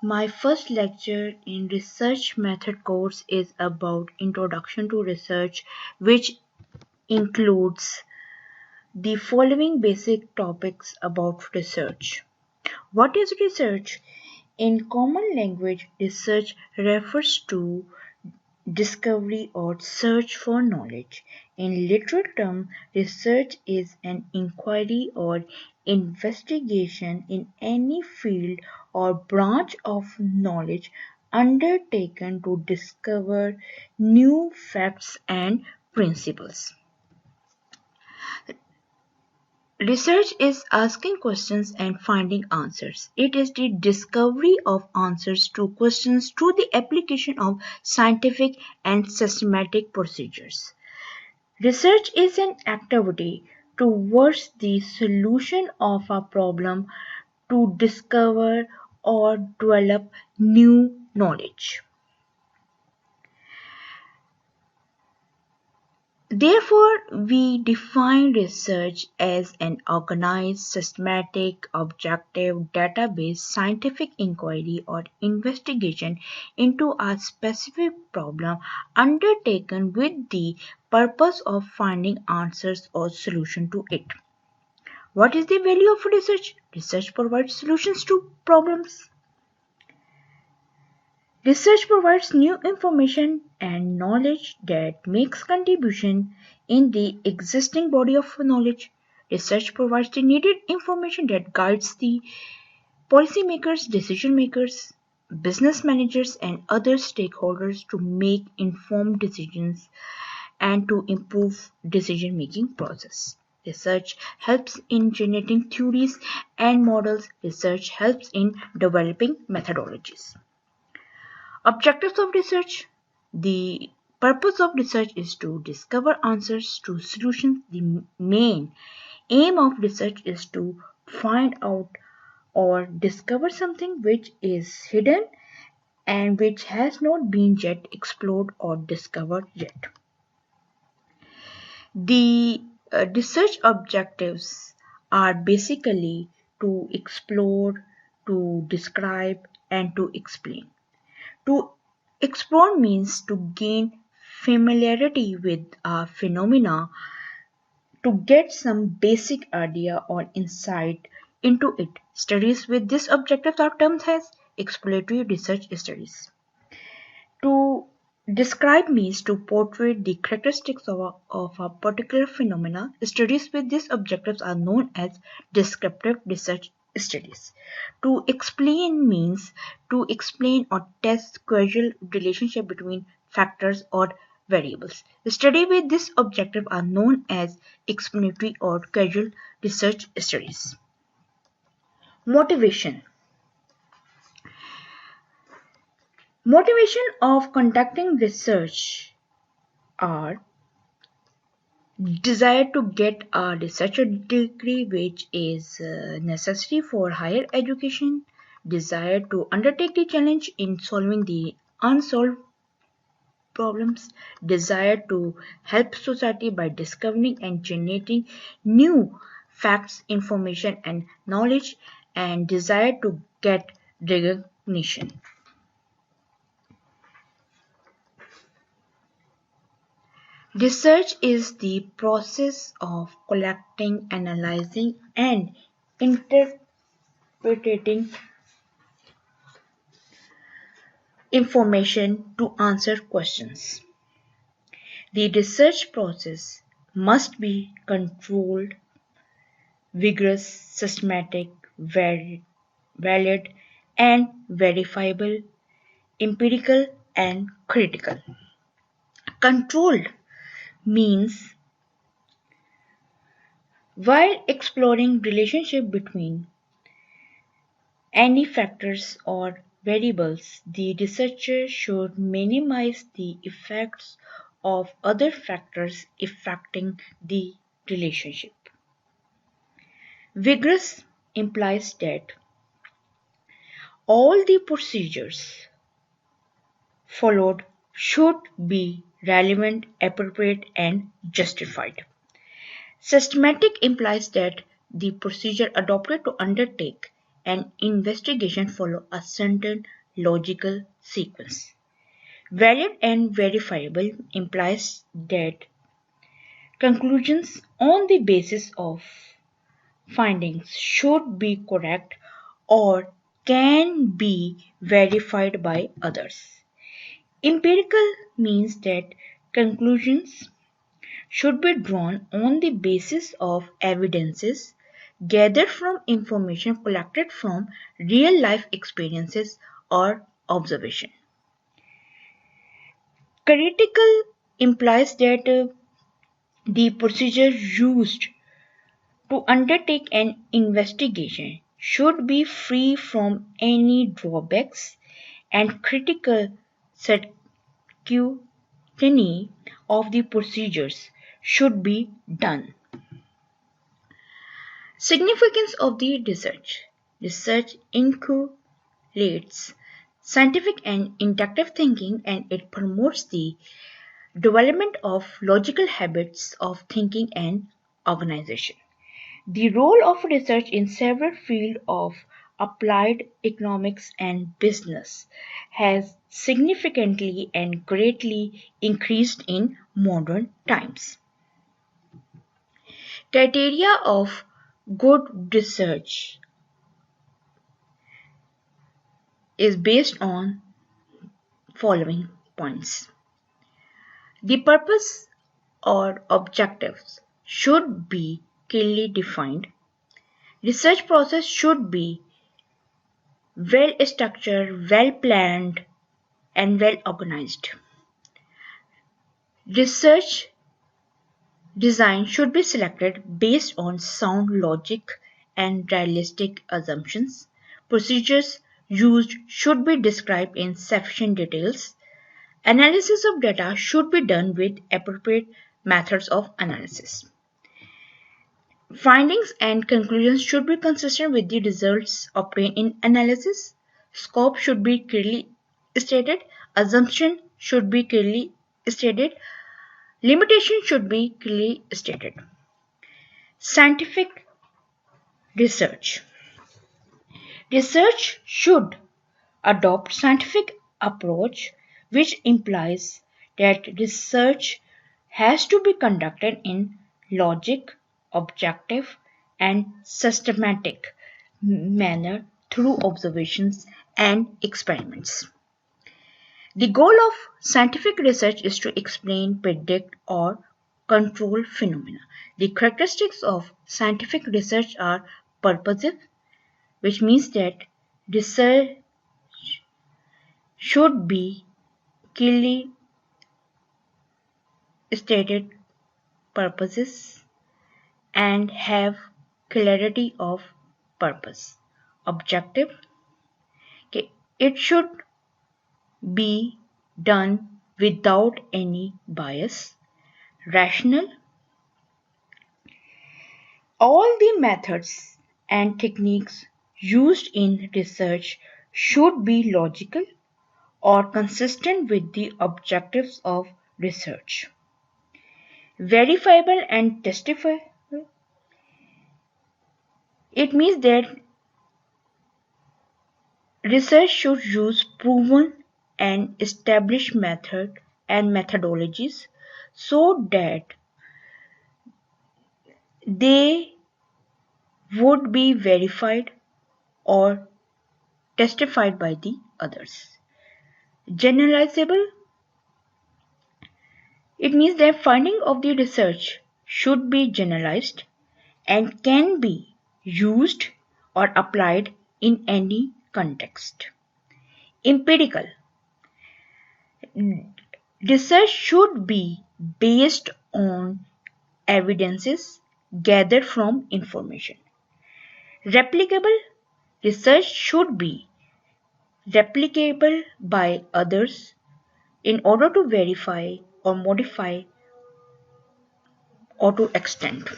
My first lecture in research method course is about Introduction to Research, which includes the following basic topics about research. What is research? In common language, research refers to discovery or search for knowledge. In literal terms, research is an inquiry or investigation in any field or branch of knowledge undertaken to discover new facts and principles. Research is asking questions and finding answers. It is the discovery of answers to questions through the application of scientific and systematic procedures. Research is an activity towards the solution of a problem to discover or develop new knowledge. Therefore, we define research as an organized, systematic, objective, data-based scientific inquiry or investigation into a specific problem undertaken with the purpose of finding answers or solution to it. What is the value of research? Research provides solutions to problems. Research provides new information and knowledge that makes contribution in the existing body of knowledge. Research provides the needed information that guides the policymakers, decision makers, business managers, and other stakeholders to make informed decisions and to improve decision making process. Research helps in generating theories and models. Research helps in developing methodologies. Objectives of research. The purpose of research is to discover answers to solutions. The main aim of research is to find out or discover something which is hidden and which has not been yet explored or discovered yet. The research objectives are basically to explore, to describe, and to explain. To explore means to gain familiarity with a phenomena, to get some basic idea or insight into it. Studies with this objective are termed as exploratory research studies. To describe means to portray the characteristics of a particular phenomena. Studies with these objectives are known as descriptive research studies. To explain means to explain or test causal relationship between factors or variables. Studies with this objective are known as explanatory or causal research studies. Motivation. Motivation of conducting research are desire to get a research degree which is necessary for higher education, desire to undertake the challenge in solving the unsolved problems, desire to help society by discovering and generating new facts, information and knowledge, and desire to get recognition. Research is the process of collecting, analyzing, and interpreting information to answer questions. The research process must be controlled, vigorous, systematic, valid, and verifiable, empirical, and critical. Controlled means while exploring relationship between any factors or variables, the researcher should minimize the effects of other factors affecting the relationship. Vigorous implies that all the procedures followed should be relevant, appropriate, and justified. Systematic implies that the procedure adopted to undertake and investigation follow a certain logical sequence. Valid and verifiable implies that conclusions on the basis of findings should be correct or can be verified by others. Empirical means that conclusions should be drawn on the basis of evidences gathered from information collected from real life experiences or observation. Critical implies that the procedure used to undertake an investigation should be free from any drawbacks and critical scrutiny of the procedures should be done. Significance of the research. Research inculcates scientific and inductive thinking, and it promotes the development of logical habits of thinking and organization. The role of research in several fields of applied economics and business has significantly and greatly increased in modern times. Criteria of good research is based on following points. The purpose or objectives should be clearly defined. Research process should be well structured, well planned, and well organized. Research design should be selected based on sound logic and realistic assumptions. Procedures used should be described in sufficient details. Analysis of data should be done with appropriate methods of analysis. Findings and conclusions should be consistent with the results obtained in analysis. Scope should be clearly stated. Assumption should be clearly stated. Limitation should be clearly stated. Scientific research. Research should adopt scientific approach, which implies that research has to be conducted in logic, objective, and systematic manner through observations and experiments. The goal of scientific research is to explain, predict, or control phenomena. The characteristics of scientific research are purposive, which means that research should be clearly stated purposes and have clarity of purpose. Objective, okay, it should be done without any bias. Rational, all the methods and techniques used in research should be logical or consistent with the objectives of research. Verifiable and testifiable, it means that research should use proven and established method and methodologies so that they would be verified or testified by the others. Generalizable, it means that finding of the research should be generalized and can be used or applied in any context. Empirical, research should be based on evidences gathered from information. Replicable, research should be replicable by others in order to verify or modify or to extend.